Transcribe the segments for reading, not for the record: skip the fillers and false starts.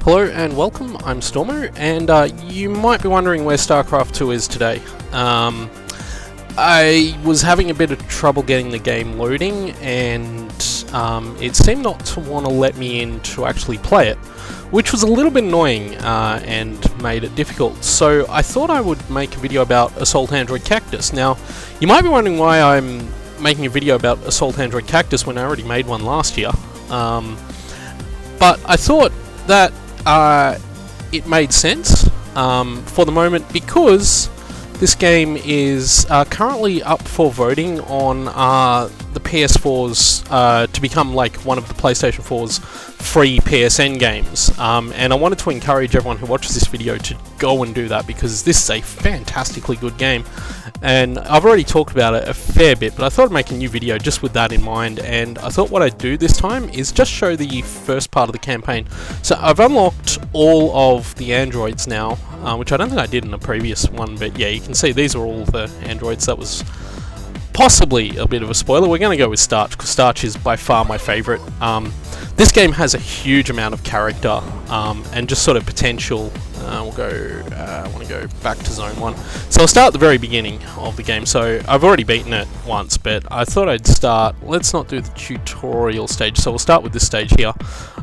Hello and welcome, I'm Stormo, and you might be wondering where Starcraft 2 is today. I was having a bit of trouble getting the game loading, and it seemed not to want to let me in to actually play it, which was a little bit annoying and made it difficult. So I thought I would make a video about Assault Android Cactus. Now, you might be wondering why I'm making a video about Assault Android Cactus when I already made one last year. But I thought that it made sense for the moment, because this game is currently up for voting on the PS4's to become like one of the PlayStation 4's free PSN games, and I wanted to encourage everyone who watches this video to go and do that, because this is a fantastically good game, and I've already talked about it a fair bit, but I thought I'd make a new video just with that in mind. And I thought what I'd do this time is just show the first part of the campaign. So I've unlocked all of the androids now, which I don't think I did in the previous one, but yeah, you can see these are all the androids. That was possibly a bit of a spoiler. We're going to go with Starch, because Starch is by far my favourite. This game has a huge amount of character and just sort of potential. I want to go back to Zone 1. So I'll start at the very beginning of the game. So I've already beaten it once, but I thought I'd start. Let's not do the tutorial stage. So we'll start with this stage here,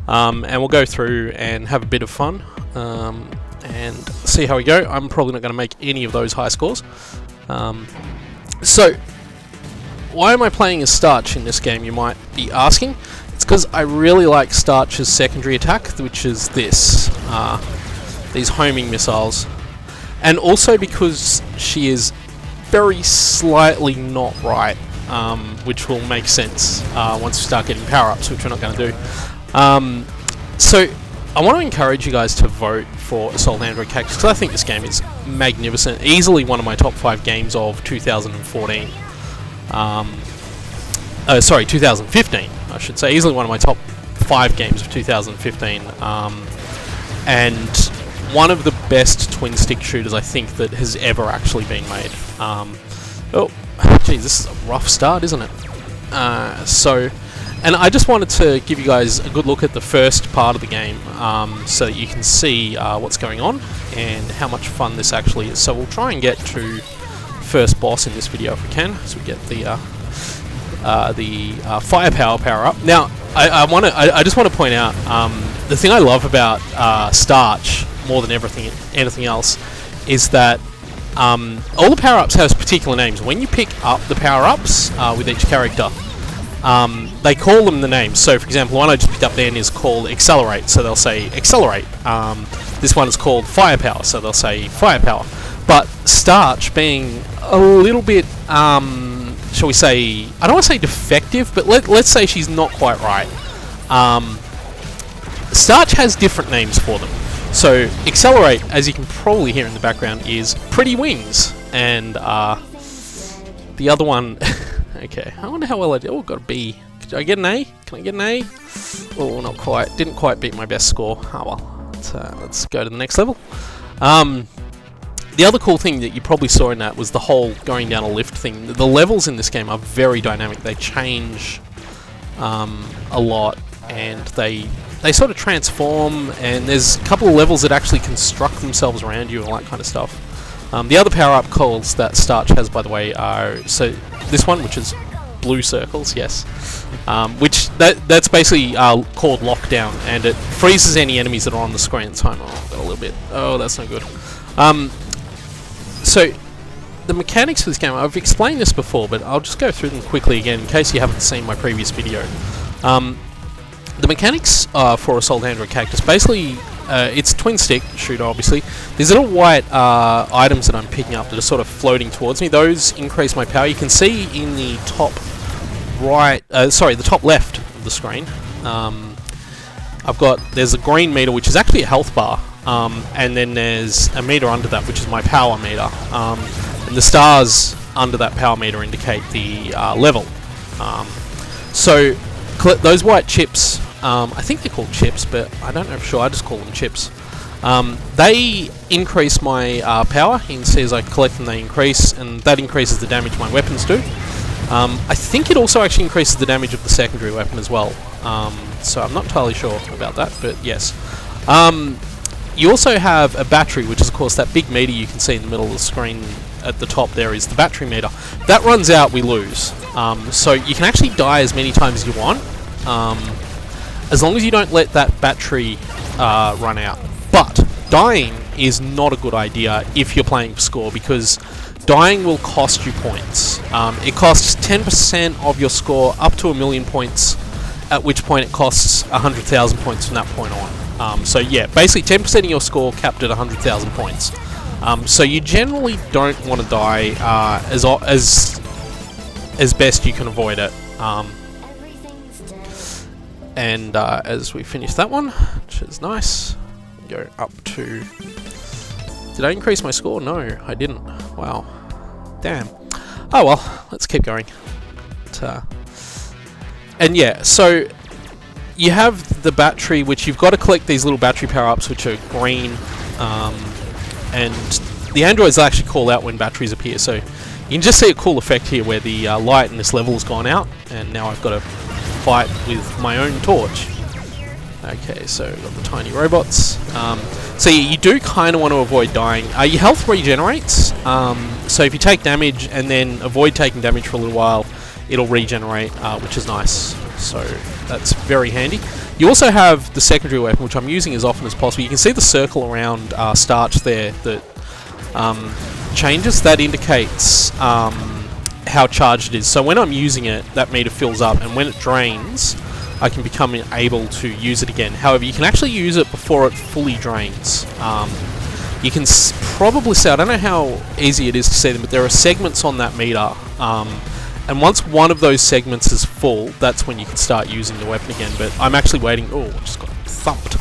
and we'll go through and have a bit of fun and see how we go. I'm probably not going to make any of those high scores. So why am I playing as Starch in this game, you might be asking? It's because I really like Starch's secondary attack, which is this, these homing missiles, and also because she is very slightly not right, which will make sense once we start getting power-ups, which we're not going to do. So I want to encourage you guys to vote for Assault Android Cactus, because I think this game is magnificent, easily one of my top 5 games of 2014. Sorry, 2015, I should say. Easily one of my top 5 games of 2015. And one of the best twin-stick shooters, I think, that has ever actually been made. Oh, geez, this is a rough start, isn't it? And I just wanted to give you guys a good look at the first part of the game, so that you can see what's going on and how much fun this actually is. So we'll try and get to first boss in this video if we can, so we get the firepower power-up. Now, I just want to point out the thing I love about Starch more than anything else is that all the power-ups have particular names. When you pick up the power-ups with each character, they call them the names. So, for example, one I just picked up then is called Accelerate, so they'll say Accelerate. This one is called Firepower, so they'll say Firepower. But Starch, being a little bit, shall we say, I don't want to say defective, but let's say she's not quite right. Starch has different names for them. So Accelerate, as you can probably hear in the background, is Pretty Wings, and the other one, okay, I wonder how well I did. Oh, got a B. Did I get an A? Can I get an A? Oh, not quite. Didn't quite beat my best score. Oh well. Let's go to the next level. The other cool thing that you probably saw in that was the whole going down a lift thing. The levels in this game are very dynamic. They change a lot, and they sort of transform, and there's a couple of levels that actually construct themselves around you and all that kind of stuff. The other power-up calls that Starch has, by the way, are so this one, which is blue circles, yes, which that's basically called lockdown, and it freezes any enemies that are on the screen at the time. Oh, got a little bit. Oh, that's no good. So, the mechanics for this game, I've explained this before, but I'll just go through them quickly again in case you haven't seen my previous video. The mechanics for Assault Android Cactus, basically, it's a twin-stick shooter, obviously. These little white items that I'm picking up that are sort of floating towards me, those increase my power. You can see in the top right, the top left of the screen, there's a green meter, which is actually a health bar. And then there's a meter under that, which is my power meter. And the stars under that power meter indicate the level. So those white chips, I think they're called chips, but I don't know for sure. I just call them chips. They increase my power. You can see as I collect them, they increase, and that increases the damage my weapons do. I think it also actually increases the damage of the secondary weapon as well. So I'm not entirely sure about that, but yes. You also have a battery, which is of course that big meter you can see in the middle of the screen at the top there is the battery meter. That runs out, we lose. So you can actually die as many times as you want, as long as you don't let that battery run out. But dying is not a good idea if you're playing for score, because dying will cost you points. It costs 10% of your score up to 1,000,000 points, at which point it costs 100,000 points from that point on. So yeah, basically 10% of your score capped at 100,000 points. So you generally don't want to die as best you can avoid it. And as we finish that one, which is nice, go up to... Did I increase my score? No, I didn't. Wow. Damn. Oh well, let's keep going. And yeah, so you have the battery, which you've got to collect these little battery power-ups, which are green, and the androids actually call out when batteries appear. So you can just see a cool effect here where the light in this level has gone out, and now I've got to fight with my own torch. Okay, so we've got the tiny robots. So you do kind of want to avoid dying. Your health regenerates, so if you take damage and then avoid taking damage for a little while, it'll regenerate, which is nice. So that's very handy. You also have the secondary weapon, which I'm using as often as possible. You can see the circle around Starch there that changes. That indicates how charged it is. So when I'm using it, that meter fills up, and when it drains, I can become able to use it again. However, you can actually use it before it fully drains. You can probably see, I don't know how easy it is to see them, but there are segments on that meter. And once one of those segments is full, that's when you can start using the weapon again. But I'm actually waiting... Oh, I just got thumped.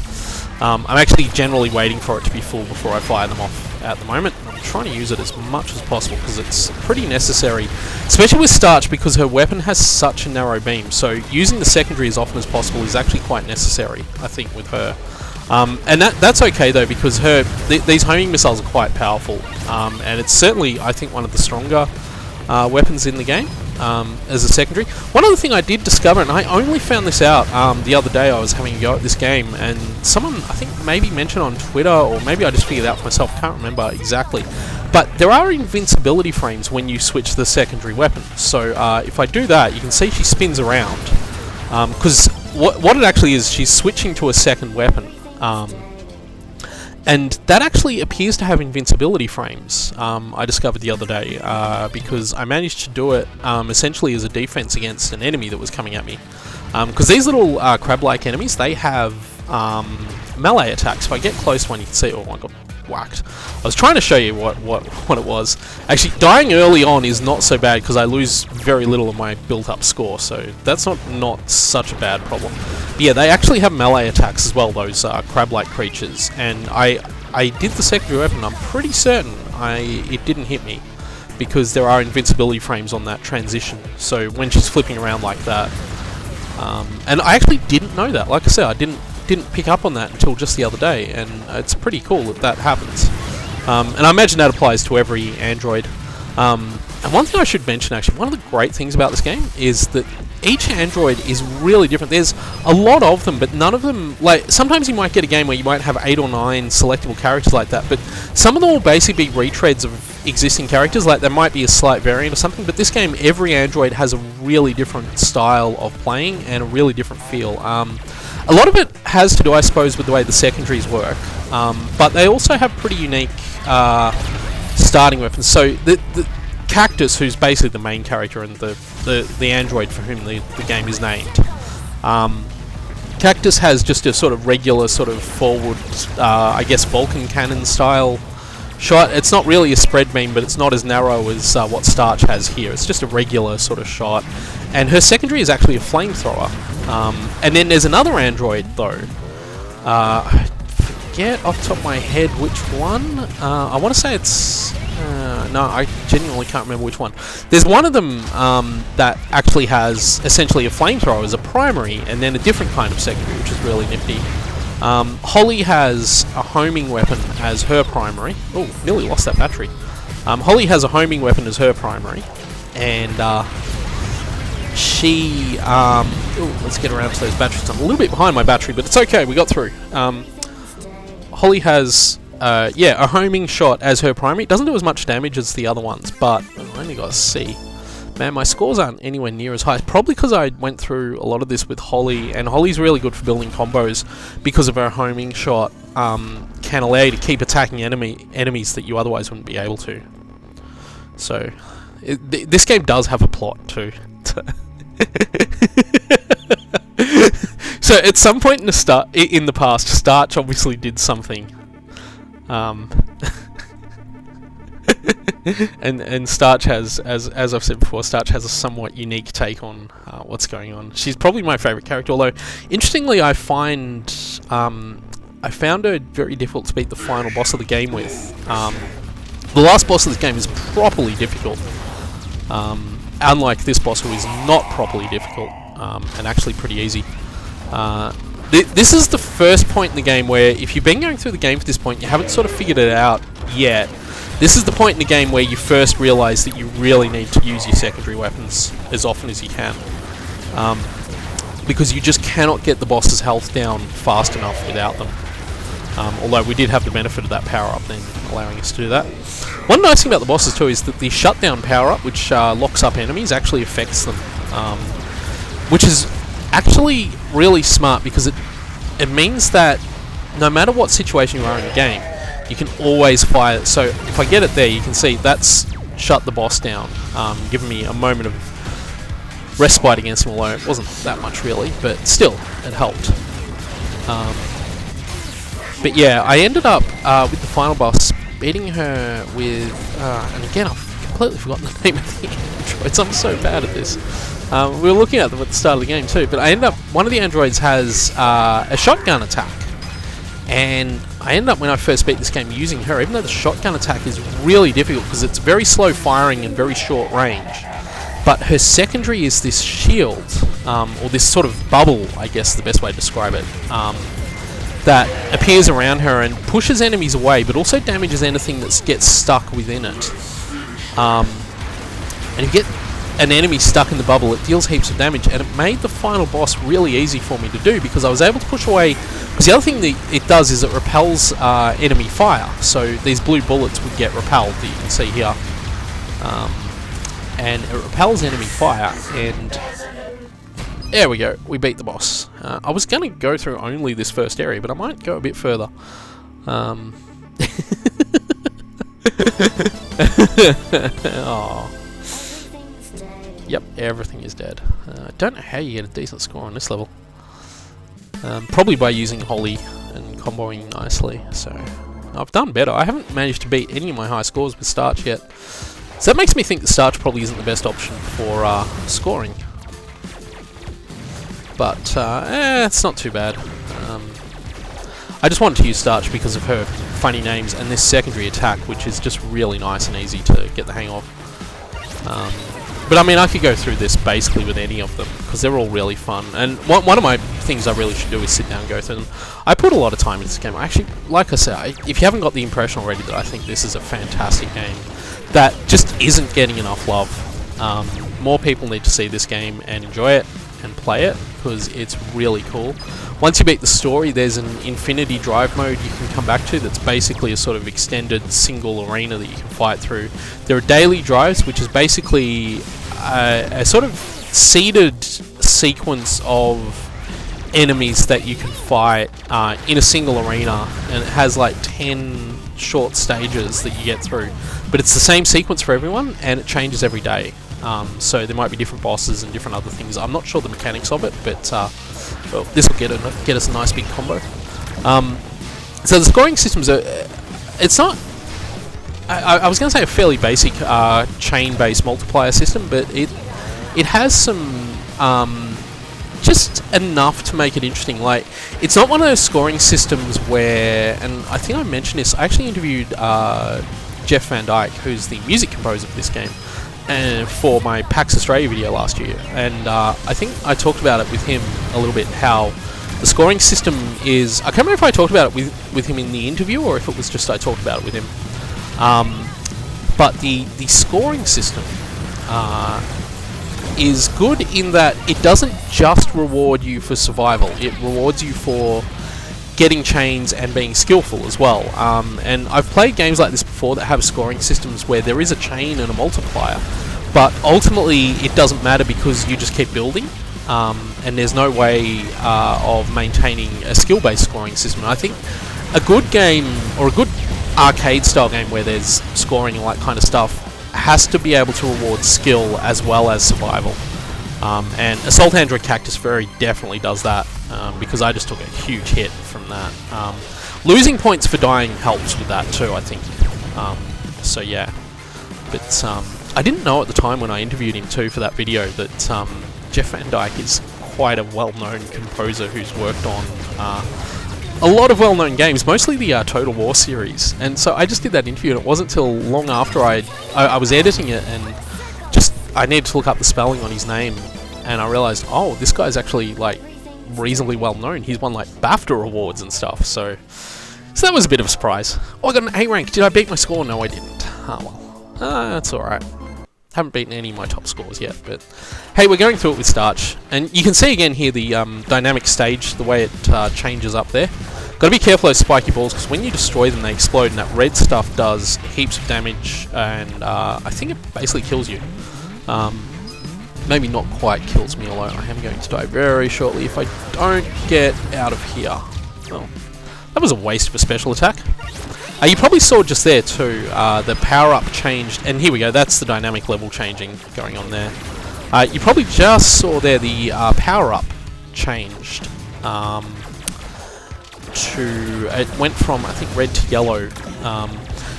I'm actually generally waiting for it to be full before I fire them off at the moment. I'm trying to use it as much as possible because it's pretty necessary, especially with Starch, because her weapon has such a narrow beam. So using the secondary as often as possible is actually quite necessary, I think, with her. And that's okay though, because these homing missiles are quite powerful, and it's certainly, I think, one of the stronger weapons in the game. As a secondary. One other thing I did discover, and I only found this out the other day, I was having a go at this game, and someone, I think, maybe mentioned on Twitter, or maybe I just figured it out for myself, can't remember exactly, but there are invincibility frames when you switch the secondary weapon. So if I do that, you can see she spins around, because what it actually is, she's switching to a second weapon. And that actually appears to have invincibility frames, I discovered the other day, because I managed to do it essentially as a defense against an enemy that was coming at me. Because these little crab-like enemies, they have melee attacks. If I get close to one, you can see... Oh, I got whacked. I was trying to show you what it was. Actually, dying early on is not so bad because I lose very little of my built-up score, so that's not such a bad problem. But yeah, they actually have melee attacks as well, those crab-like creatures, and I did the secondary weapon. I'm pretty certain it didn't hit me because there are invincibility frames on that transition, so when she's flipping around like that. And I actually didn't know that. Like I said, I didn't pick up on that until just the other day, and it's pretty cool that happens. And I imagine that applies to every android. And one thing I should mention, actually, one of the great things about this game is that each android is really different. There's a lot of them, but none of them, like, sometimes you might get a game where you might have 8 or 9 selectable characters like that, but some of them will basically be retreads of existing characters, like there might be a slight variant or something, but this game, every android has a really different style of playing and a really different feel. A lot of it has to do, I suppose, with the way the secondaries work, but they also have pretty unique starting weapons. So the Cactus, who's basically the main character and the android for whom the game is named, Cactus has just a sort of regular sort of forward, I guess, Vulcan cannon style shot. It's not really a spread beam, but it's not as narrow as what Starch has here. It's just a regular sort of shot. And her secondary is actually a flamethrower. And then there's another android, though. I forget off the top of my head which one. I want to say it's... no, I genuinely can't remember which one. There's one of them that actually has essentially a flamethrower as a primary, and then a different kind of secondary, which is really nifty. Holly has a homing weapon as her primary. Oh, nearly lost that battery. Holly has a homing weapon as her primary, and she... let's get around to those batteries. I'm a little bit behind my battery, but it's okay, we got through. Holly has yeah, a homing shot as her primary. It doesn't do as much damage as the other ones, but I only got a C. Man, my scores aren't anywhere near as high. Probably because I went through a lot of this with Holly, and Holly's really good for building combos because of her homing shot. Can allow you to keep attacking enemies that you otherwise wouldn't be able to. So, this game does have a plot too. So at some point in the past, Starch obviously did something. And Starch has, as I've said before, Starch has a somewhat unique take on what's going on. She's probably my favourite character, although, interestingly, I found her very difficult to beat the final boss of the game with. The last boss of this game is properly difficult, unlike this boss, who is not properly difficult, and actually pretty easy. This is the first point in the game where, if you've been going through the game to this point, you haven't sort of figured it out yet. This is the point in the game where you first realise that you really need to use your secondary weapons as often as you can. Because you just cannot get the boss's health down fast enough without them. Although we did have the benefit of that power-up then, allowing us to do that. One nice thing about the bosses too is that the shutdown power-up, which locks up enemies, actually affects them. Which is actually really smart, because it means that no matter what situation you are in the game, you can always fire it. So if I get it there, you can see that's shut the boss down, giving me a moment of respite against him, although it wasn't that much really, but still, it helped. But yeah, I ended up with the final boss beating her with, and again I've completely forgotten the name of the androids, I'm so bad at this. We were looking at them at the start of the game too, but I ended up, one of the androids has a shotgun attack. And I ended up, when I first beat this game, using her, even though the shotgun attack is really difficult because it's very slow firing and very short range. But her secondary is this shield, or this sort of bubble, I guess is the best way to describe it, that appears around her and pushes enemies away, but also damages anything that gets stuck within it. And if you get an enemy stuck in the bubble, it deals heaps of damage, and it made the final boss really easy for me to do, because I was able to push away. Because the other thing that it does is it repels enemy fire, so these blue bullets would get repelled, that you can see here, and it repels enemy fire, and there we go, we beat the boss. I was going to go through only this first area, but I might go a bit further. Oh. Yep, everything is dead. I don't know how you get a decent score on this level. Probably by using Holly and comboing nicely, so I've done better. I haven't managed to beat any of my high scores with Starch yet. So that makes me think that Starch probably isn't the best option for scoring. But, it's not too bad. I just wanted to use Starch because of her funny names and this secondary attack, which is just really nice and easy to get the hang of. But I mean, I could go through this basically with any of them, because they're all really fun. And one of my things I really should do is sit down and go through them. I put a lot of time into this game. Actually, like I said, if you haven't got the impression already that I think this is a fantastic game that just isn't getting enough love, more people need to see this game and enjoy it and play it, because it's really cool. Once you beat the story, there's an infinity drive mode you can come back to that's basically a sort of extended single arena that you can fight through. There are daily drives, which is basically a sort of seeded sequence of enemies that you can fight in a single arena, and it has like 10 short stages that you get through. But it's the same sequence for everyone, and it changes every day. So there might be different bosses and different other things. I'm not sure the mechanics of it, but well, this will get us a nice big combo. So the scoring systems are, it's not, I was going to say a fairly basic chain-based multiplier system, but it has some just enough to make it interesting. Like, it's not one of those scoring systems where, and I think I mentioned this, I actually interviewed Jeff Van Dyke, who's the music composer for this game, for my PAX Australia video last year, and I think I talked about it with him a little bit, how the scoring system is, I can't remember if I talked about it with him in the interview, or if it was just I talked about it with him, but the scoring system is good in that it doesn't just reward you for survival, it rewards you for getting chains and being skillful as well. And I've played games like this before that have scoring systems where there is a chain and a multiplier, but ultimately it doesn't matter because you just keep building, and there's no way of maintaining a skill-based scoring system. And I think a good game, or a good arcade-style game where there's scoring and all that kind of stuff, has to be able to reward skill as well as survival. And Assault Android Cactus very definitely does that, because I just took a huge hit from that. Losing points for dying helps with that too, I think. So yeah, but I didn't know at the time when I interviewed him too for that video that Jeff Van Dyke is quite a well-known composer who's worked on a lot of well-known games, mostly the Total War series. And so I just did that interview, and it wasn't until long after I was editing it and I needed to look up the spelling on his name, and I realised, oh, this guy's actually like reasonably well known. He's won like BAFTA awards and stuff. So that was a bit of a surprise. Oh, I got an A rank. Did I beat my score? No, I didn't. Oh well, that's all right. Haven't beaten any of my top scores yet, but hey, we're going through it with Starch, and you can see again here the dynamic stage, the way it changes up there. Got to be careful of those spiky balls, because when you destroy them, they explode, and that red stuff does heaps of damage, and I think it basically kills you. Maybe not quite kills me, although I am going to die very shortly if I don't get out of here. Well, that was a waste of a special attack. You probably saw just there too, the power-up changed, and here we go, that's the dynamic level changing going on there. You probably just saw there the power-up changed it went from, I think, red to yellow.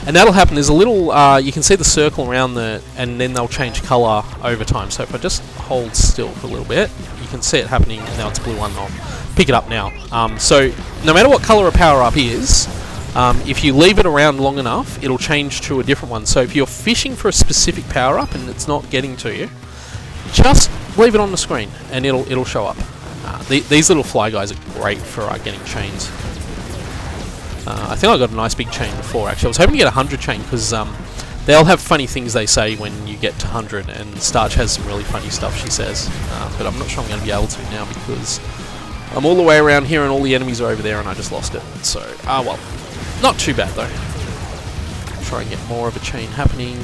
And that'll happen, there's a little, you can see the circle around the, and then they'll change colour over time. So if I just hold still for a little bit, you can see it happening, and now it's blue one. I'll pick it up now. So no matter what colour a power-up is, if you leave it around long enough, it'll change to a different one. So if you're fishing for a specific power-up and it's not getting to you, just leave it on the screen and it'll show up. These little fly guys are great for getting chains. I think I got a nice big chain before, actually. I was hoping to get 100 chain, because they'll have funny things they say when you get to 100, and Starch has some really funny stuff she says. But I'm not sure I'm going to be able to now, because I'm all the way around here and all the enemies are over there and I just lost it. So, well, not too bad though. Try and get more of a chain happening.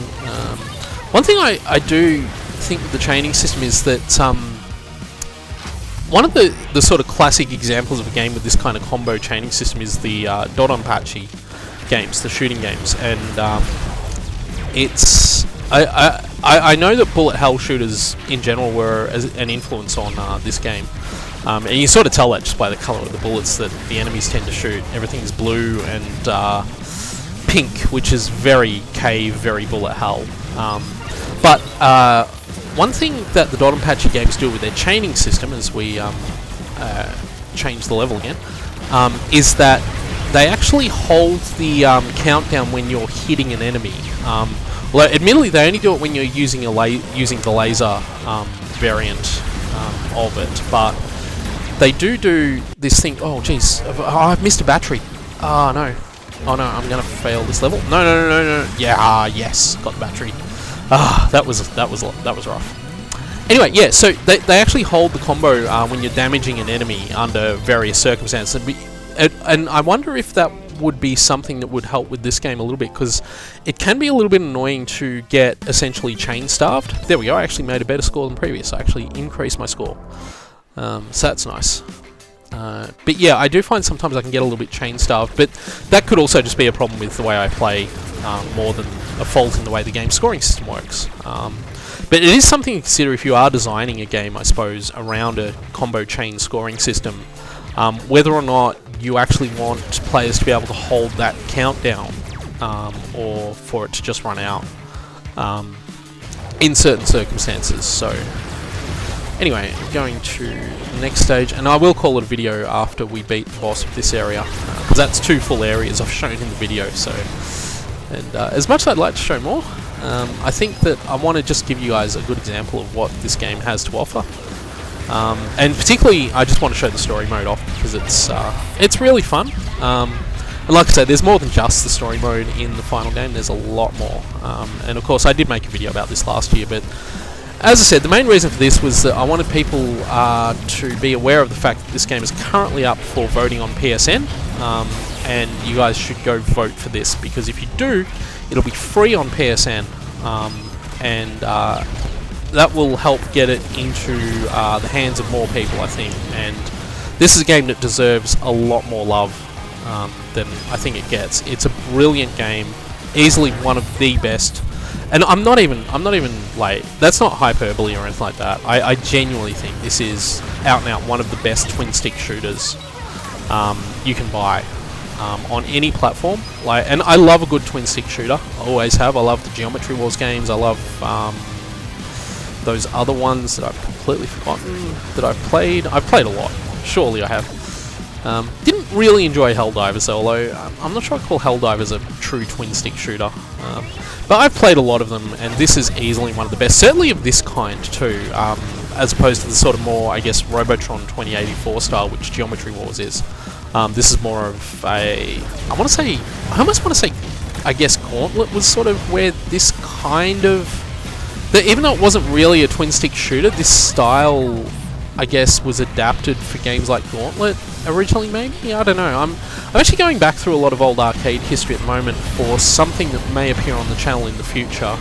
One thing I do think with the chaining system is that one of the sort of classic examples of a game with this kind of combo chaining system is the Dodonpachi games, the shooting games, and it's I know that bullet hell shooters in general were an influence on this game, and you sort of tell that just by the colour of the bullets that the enemies tend to shoot. Everything's blue and pink, which is very cave, very bullet hell. But one thing that the Dodonpachi games do with their chaining system, as we change the level again, is that they actually hold the countdown when you're hitting an enemy. Well, admittedly, they only do it when you're using the laser variant of it, but they do this thing. Oh, jeez! Oh, I've missed a battery. Oh no! Oh no! I'm gonna fail this level. No! Yeah! Yes! Got the battery. That was rough. Anyway, yeah, so they actually hold the combo when you're damaging an enemy under various circumstances. And I wonder if that would be something that would help with this game a little bit, because it can be a little bit annoying to get essentially chain starved. There we go, I actually made a better score than previous. I actually increased my score. So that's nice. But yeah, I do find sometimes I can get a little bit chain starved, but that could also just be a problem with the way I play, more than a fault in the way the game scoring system works. But it is something to consider if you are designing a game, I suppose, around a combo chain scoring system, whether or not you actually want players to be able to hold that countdown, or for it to just run out in certain circumstances. So anyway, going to the next stage, and I will call it a video after we beat the boss of this area, because that's 2 full areas I've shown in the video. So, and as much as I'd like to show more, I think that I want to just give you guys a good example of what this game has to offer. And particularly, I just want to show the story mode off, because it's really fun. And like I said, there's more than just the story mode in the final game. There's a lot more. And of course, I did make a video about this last year, but as I said, the main reason for this was that I wanted people to be aware of the fact that this game is currently up for voting on PSN, and you guys should go vote for this, because if you do, it'll be free on PSN, and that will help get it into the hands of more people, I think. And this is a game that deserves a lot more love than I think it gets. It's a brilliant game, easily one of the best. And I'm not even like, that's not hyperbole or anything like that. I genuinely think this is out and out one of the best twin stick shooters you can buy on any platform. Like, and I love a good twin stick shooter. I always have. I love the Geometry Wars games. I love those other ones that I've completely forgotten that I've played. I've played a lot. Surely I have. Didn't really enjoy Helldivers though, although I'm not sure I'd call Helldivers a true twin stick shooter. But I've played a lot of them, and this is easily one of the best, certainly of this kind too, as opposed to the sort of more, I guess, Robotron 2084 style, which Geometry Wars is. This is more of a, I almost want to say, I guess Gauntlet was sort of where this kind of, even though it wasn't really a twin stick shooter, this style, I guess, was adapted for games like Gauntlet originally, maybe? I don't know. I'm actually going back through a lot of old arcade history at the moment for something that may appear on the channel in the future.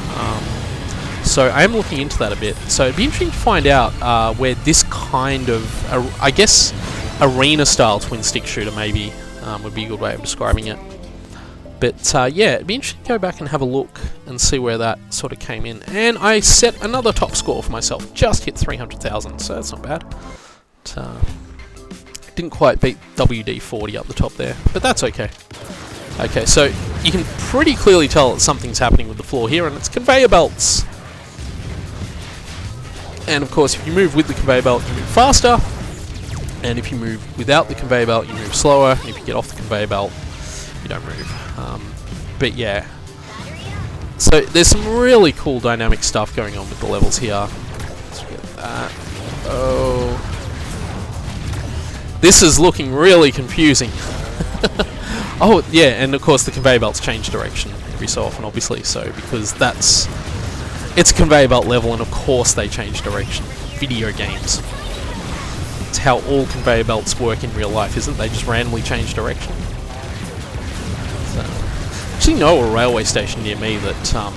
So I am looking into that a bit. So it'd be interesting to find out where this kind of, I guess, arena-style twin-stick shooter maybe would be a good way of describing it. But yeah, it'd be interesting to go back and have a look and see where that sort of came in. And I set another top score for myself, just hit 300,000, so that's not bad. But, didn't quite beat WD-40 up the top there, but that's okay. Okay, so you can pretty clearly tell that something's happening with the floor here, and it's conveyor belts. And of course, if you move with the conveyor belt, you move faster. And if you move without the conveyor belt, you move slower. And if you get off the conveyor belt, you don't move. But yeah. So there's some really cool dynamic stuff going on with the levels here. Let's get that. Oh. This is looking really confusing. Oh, yeah, and of course the conveyor belts change direction every so often, obviously, so because it's a conveyor belt level, and of course they change direction. Video games. It's how all conveyor belts work in real life, isn't it? They just randomly change direction. So, actually know a railway station near me that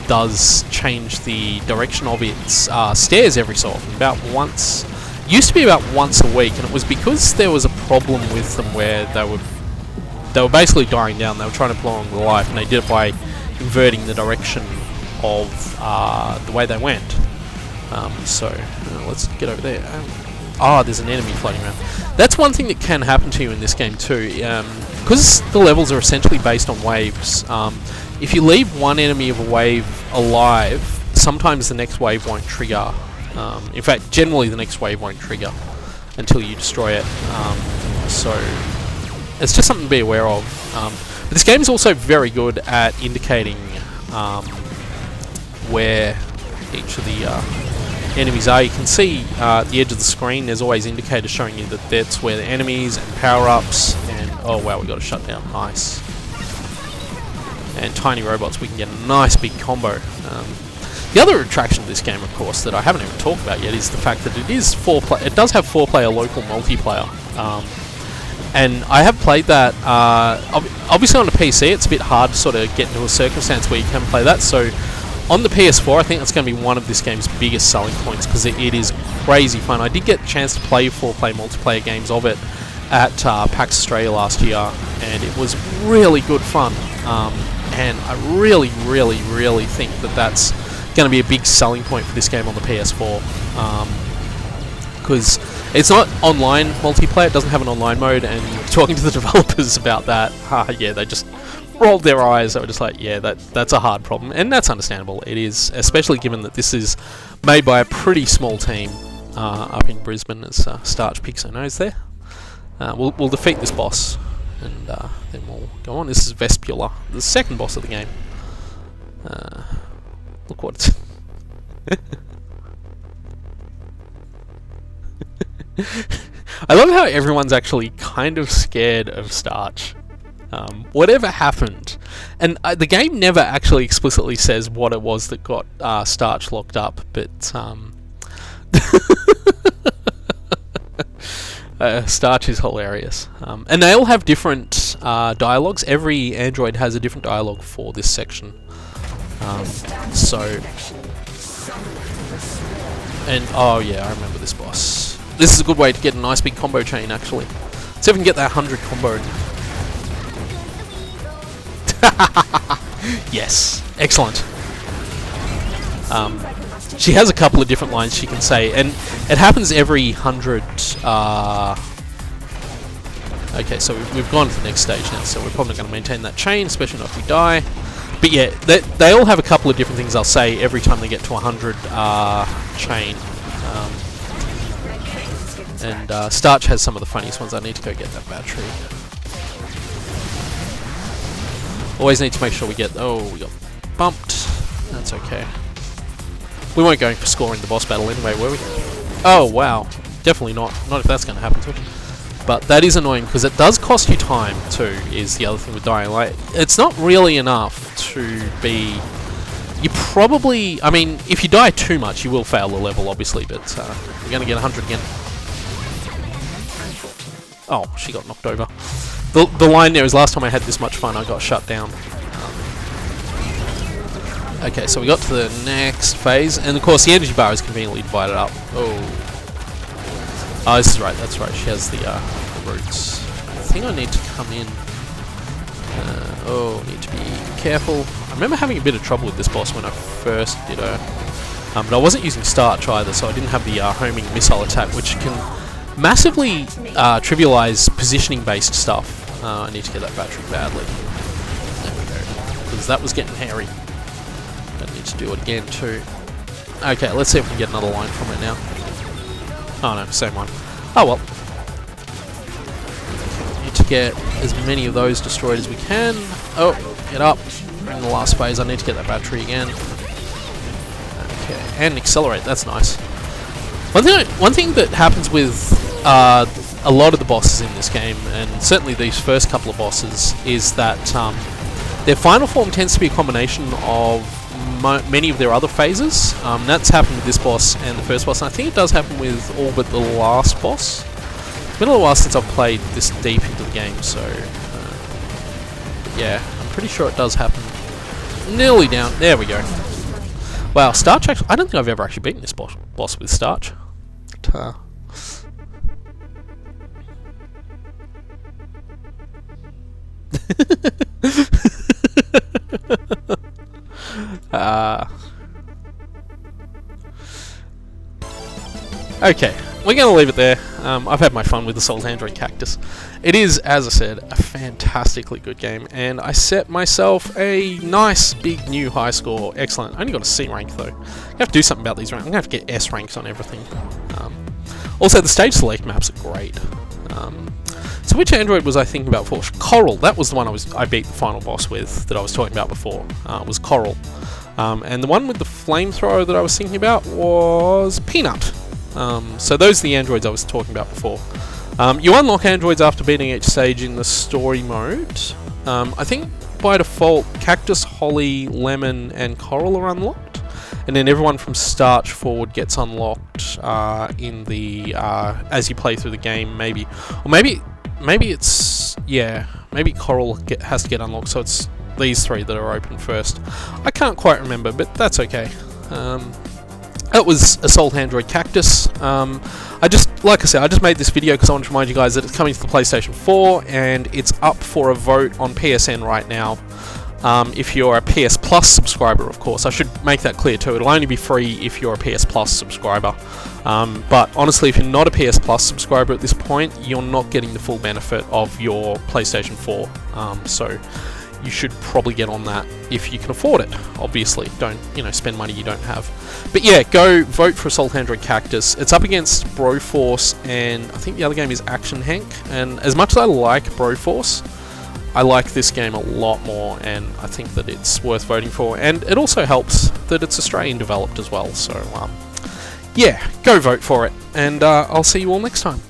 does change the direction of its stairs every so often, about once. Used to be about once a week, and it was because there was a problem with them where they were basically dying down. They were trying to prolong the life, and they did it by inverting the direction of the way they went. So let's get over there. There's an enemy floating around. That's one thing that can happen to you in this game too, because the levels are essentially based on waves. If you leave one enemy of a wave alive, sometimes the next wave won't trigger. In fact, generally the next wave won't trigger until you destroy it. So it's just something to be aware of. But this game is also very good at indicating where each of the enemies are. You can see at the edge of the screen there's always indicators showing you that that's where the enemies and power-ups, and oh wow, we got a shutdown, nice. And tiny robots, we can get a nice big combo. The other attraction of this game, of course, that I haven't even talked about yet is the fact that it is it does have 4-player local multiplayer. And I have played that, obviously on the PC it's a bit hard to sort of get into a circumstance where you can play that, so on the PS4 I think that's going to be one of this game's biggest selling points, because it is crazy fun. I did get a chance to play 4-player multiplayer games of it at PAX Australia last year, and it was really good fun. And I really think that that's going to be a big selling point for this game on the PS4, because it's not online multiplayer, it doesn't have an online mode, and talking to the developers about that, yeah, they just rolled their eyes. They were just like, yeah, that's a hard problem, and that's understandable. It is, especially given that this is made by a pretty small team up in Brisbane, as Starch Pixo knows there. We'll defeat this boss, and then we'll go on. This is Vespula, the second boss of the game. Look what it's... I love how everyone's actually kind of scared of Starch. Whatever happened, And the game never actually explicitly says what it was that got Starch locked up, but Starch is hilarious. And they all have different dialogues. Every android has a different dialogue for this section. Oh yeah, I remember this boss. This is a good way to get a nice big combo chain, actually. See if we can get that 100 combo. Yes, excellent. She has a couple of different lines she can say, and it happens every 100. Okay, so we've gone to the next stage now, so we're probably going to maintain that chain, especially not if we die. But yeah, they all have a couple of different things they'll say every time they get to 100 chain. And Starch has some of the funniest ones. I need to go get that battery. Always need to make sure we get... Oh, we got bumped. That's okay. We weren't going for scoring the boss battle anyway, were we? Oh, wow. Definitely not. Not if that's going to happen to us. But that is annoying, because it does cost you time, too, is the other thing with dying. Like, it's not really enough to be... You probably... I mean, if you die too much, you will fail the level, obviously, but you're going to get 100 again. Oh, she got knocked over. The line there is, last time I had this much fun, I got shut down. Okay, so we got to the next phase, and of course the energy bar is conveniently divided up. Oh, this is right, that's right, she has the roots. I think I need to come in. Need to be careful. I remember having a bit of trouble with this boss when I first did her. But I wasn't using Starch either, so I didn't have the homing missile attack, which can massively trivialize positioning-based stuff. I need to get that battery badly. There we go. Because that was getting hairy. I need to do it again too. Okay, let's see if we can get another line from it now. Oh no, same one. Oh well. Need to get as many of those destroyed as we can. Oh, get up. We're in the last phase. I need to get that battery again. Okay, and accelerate. That's nice. One thing that happens with a lot of the bosses in this game, and certainly these first couple of bosses, is that their final form tends to be a combination of many of their other phases. That's happened with this boss and the first boss, and I think it does happen with all but the last boss. It's been a little while since I've played this deep into the game, so yeah, I'm pretty sure it does happen. Nearly down. There we go. Wow, Starch actually... I don't think I've ever actually beaten this boss with Starch. Okay, we're going to leave it there. I've had my fun with Assault Android Cactus. It is, as I said, a fantastically good game, and I set myself a nice big new high score. Excellent. I only got a C rank though. I have to do something about these ranks. I'm going to have to get S ranks on everything. Also, the stage select maps are great. So which android was I thinking about for? Coral. That was the one I beat the final boss with that I was talking about before. Was Coral. And the one with the flamethrower that I was thinking about was Peanut. So those are the androids I was talking about before. You unlock androids after beating each stage in the story mode. I think by default Cactus, Holly, Lemon and Coral are unlocked. And then everyone from Starch forward gets unlocked in the as you play through the game, maybe. Or maybe it's... yeah, maybe Coral has to get unlocked, so it's these three that are open first. I can't quite remember, but that's okay. That was Assault Android Cactus. Like I said, I just made this video because I want to remind you guys that it's coming to the PlayStation 4, and it's up for a vote on PSN right now. If you're a PS Plus subscriber, of course. I should make that clear too. It'll only be free if you're a PS Plus subscriber. But honestly, if you're not a PS Plus subscriber at this point, you're not getting the full benefit of your PlayStation 4. So you should probably get on that if you can afford it. Obviously, don't spend money you don't have. But yeah, go vote for Assault Android Cactus. It's up against Broforce, and I think the other game is Action Hank. And as much as I like Broforce, I like this game a lot more, and I think that it's worth voting for. And it also helps that it's Australian developed as well. So yeah, go vote for it, and I'll see you all next time.